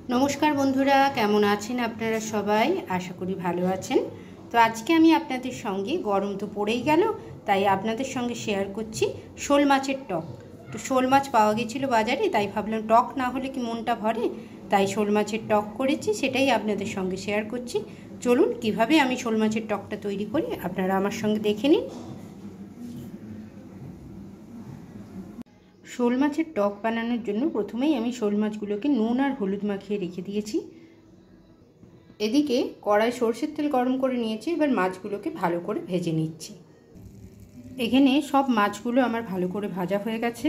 नमस्कार बंधुरा केमन आছেন আপনারা সবাই आशा करी ভালো আছেন। তো আজকে আমি আপনাদের সঙ্গে গরম তো পড়েই গেল তাই আপনাদের সঙ্গে শেয়ার করছি শোল মাছের টক। তো শোল মাছ পাওয়া গিয়েছিল বাজারে তাই ভাবলাম টক না হলে কি মনটা ভরে, তাই শোল মাছের টক করেছি, সেটাই আপনাদের সঙ্গে শেয়ার করছি। চলুন কিভাবে আমি শোল মাছের টকটা তৈরি করি আপনারা আমার সঙ্গে দেখে নিন। শোল মাছের টক বানানোর জন্য প্রথমেই আমি শোল মাছগুলোকে নুন আর হলুদ মাখিয়ে রেখে দিয়েছি। এদিকে কড়াই সরষের তেল গরম করে নিয়েছি, এবার মাছগুলোকে ভালো করে ভেজে নিচ্ছি। এখানে সব মাছগুলো আমার ভালো করে ভাজা হয়ে গেছে।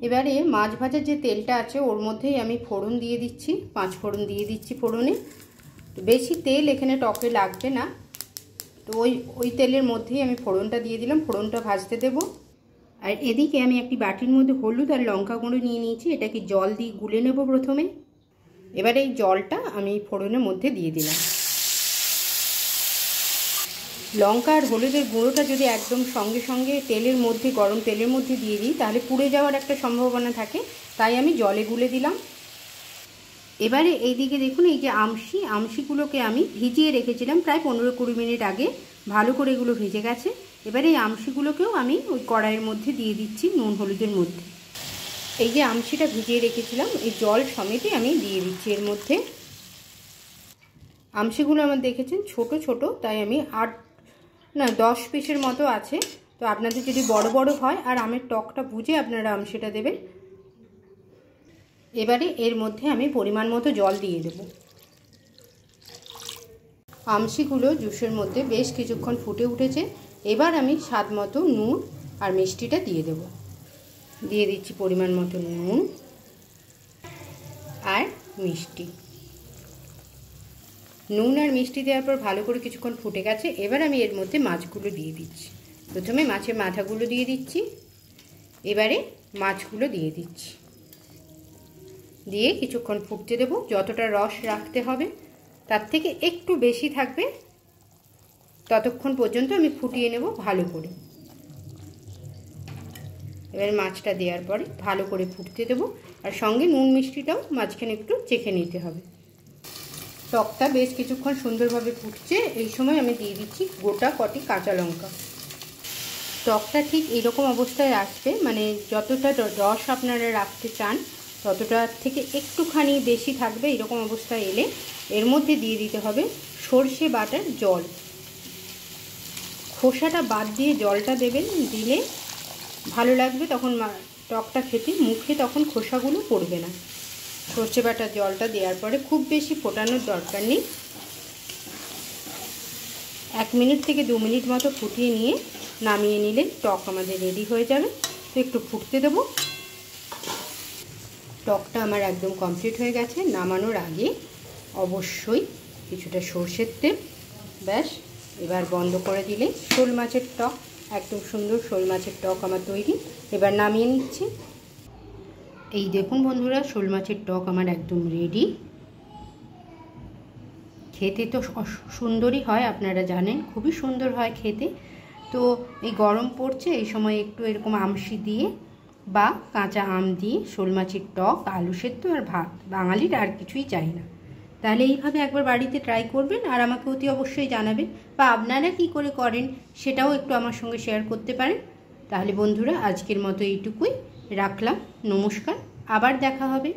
এবারে মাছ ভাজার যে তেলটা আছে ওর মধ্যেই আমি ফোড়ন দিয়ে দিচ্ছি, 5 ফোড়ন দিয়ে দিচ্ছি ফোড়নে। তো বেশি তেল এখানে টকে লাগবে না, তো ওই তেলের মধ্যেই আমি ফোড়নটা দিয়ে দিলাম, ফোড়নটা ভাজতে দেবো। আর এদিকে আমি একটি বাটির মধ্যে হলুদ আর লঙ্কা গুঁড়ো নিয়ে নিয়েছি, এটাকে জল দিয়ে গুলে নেব প্রথমে। এবার এই জলটা আমি ফোড়নের মধ্যে দিয়ে দিলাম। লঙ্কা আর হলুদের গুঁড়োটা যদি একদম সঙ্গে সঙ্গে তেলের মধ্যে, গরম তেলের মধ্যে দিয়ে দিই তাহলে পুড়ে যাওয়ার একটা সম্ভাবনা থাকে, তাই আমি জলে গুলে দিলাম। এবারে এইদিকে দেখুন, এই যে আমশিগুলোকে আমি ভিজিয়ে রেখেছিলাম প্রায় 15-20 মিনিট আগে, ভালো করে এগুলো ভেজে গেছে। এবারে এই আমশিগুলোকেও আমি ওই কড়াইয়ের মধ্যে দিয়ে দিচ্ছি নুন হলুদের মধ্যে। এই যে আমশিটা ভিজিয়ে রেখেছিলাম এই জল সমেতই আমি দিয়ে দিচ্ছি এর মধ্যে। আমশিগুলো আমার দেখেছেন ছোট ছোট, তাই আমি 10 পিসের মতো আছে। তো আপনাদের যদি বড় বড় হয় আর আমের টকটা বুঝে আপনারা আমশিটা দেবেন। এবারে এর মধ্যে আমি পরিমাণ মতো জল দিয়ে দেব। আমশিগুলো জুসের মধ্যে বেশ কিছুক্ষণ ফুটে উঠেছে। এবার আমি স্বাদ মতো নুন আর মিষ্টিটা দিয়ে দেব। দিয়ে দিচ্ছি পরিমাণ মতো নুন আর মিষ্টি। নুন আর মিষ্টি দেওয়ার পর ভালো করে কিছুক্ষণ ফুটে গেছে। এবার আমি এর মধ্যে মাছগুলো দিয়ে দিচ্ছি। প্রথমে মাছের মাথাগুলো দিয়ে দিচ্ছি, এবারে মাছগুলো দিয়ে দিচ্ছি, দিয়ে কিছুক্ষণ ফুটতে দেব। যতটা রস রাখতে হবে তার থেকে একটু বেশি থাকবে, ততক্ষণ পর্যন্ত আমি ফুটিয়ে নেব ভালো করে। এবার মাছটা দেওয়ার পরে ভালো করে ফুটতে দেব, আর সঙ্গে নুন মিষ্টিটাও মাঝখানে একটু চেখে নিতে হবে। টকটা বেশ কিছুক্ষণ সুন্দরভাবে ফুটছে, এই সময় আমি দিয়ে দিচ্ছি গোটা কটি কাঁচা লঙ্কা। টকটা ঠিক এইরকম অবস্থায় আসবে, মানে যতটা রস আপনারা রাখতে চান ততটা থেকে একটুখানি বেশি থাকবে। এরকম অবস্থায় এলে এর মধ্যে দিয়ে দিতে হবে সর্ষে বাটার জল। খোসাটা বাদ দিয়ে জলটা দেবেন, দিলে ভালো লাগবে, তখন টকটা খেতে মুখে তখন খোসাগুলো পড়বে না। সর্ষে বাটার জলটা দেওয়ার পরে খুব বেশি ফোটানোর দরকার নেই, 1 মিনিট থেকে 2 মিনিট মতো ফুটিয়ে নিয়ে নামিয়ে নিলে টক আমাদের রেডি হয়ে যাবে। তো একটু ফুটতে দেবো। টকটা আমার একদম কমপ্লিট হয়ে গেছে। নামানোর আগে অবশ্যই কিছুটা সর্ষের তেল, ব্যাস এবার বন্ধ করে দিলে শোল মাছের টক, একদম সুন্দর শোল মাছের টক আমার তৈরি। এবার নামিয়ে নিচ্ছি। এই দেখুন বন্ধুরা, শোল মাছের টক আমার একদম রেডি। খেতে তো সুন্দরই হয়, আপনারা জানেন খুবই সুন্দর হয় খেতে। তো এই গরম পড়ছে, এই সময় একটু এরকম আমশি দিয়ে বা কাঁচা আম দিয়ে শোল মাছের টক, আলু সেদ্ধ আর ভাত, বাঙালির আর কিছুই চাই না। তাহলে এইভাবে একবার বাড়িতে ট্রাই করবেন আর আমাকে অতি অবশ্যই জানাবেন, বা আপনারা কি করে করেন সেটাও একটু আমার সঙ্গে শেয়ার করতে পারেন। তাহলে বন্ধুরা আজকের মতো এইটুকুই রাখলাম। নমস্কার, আবার দেখা হবে।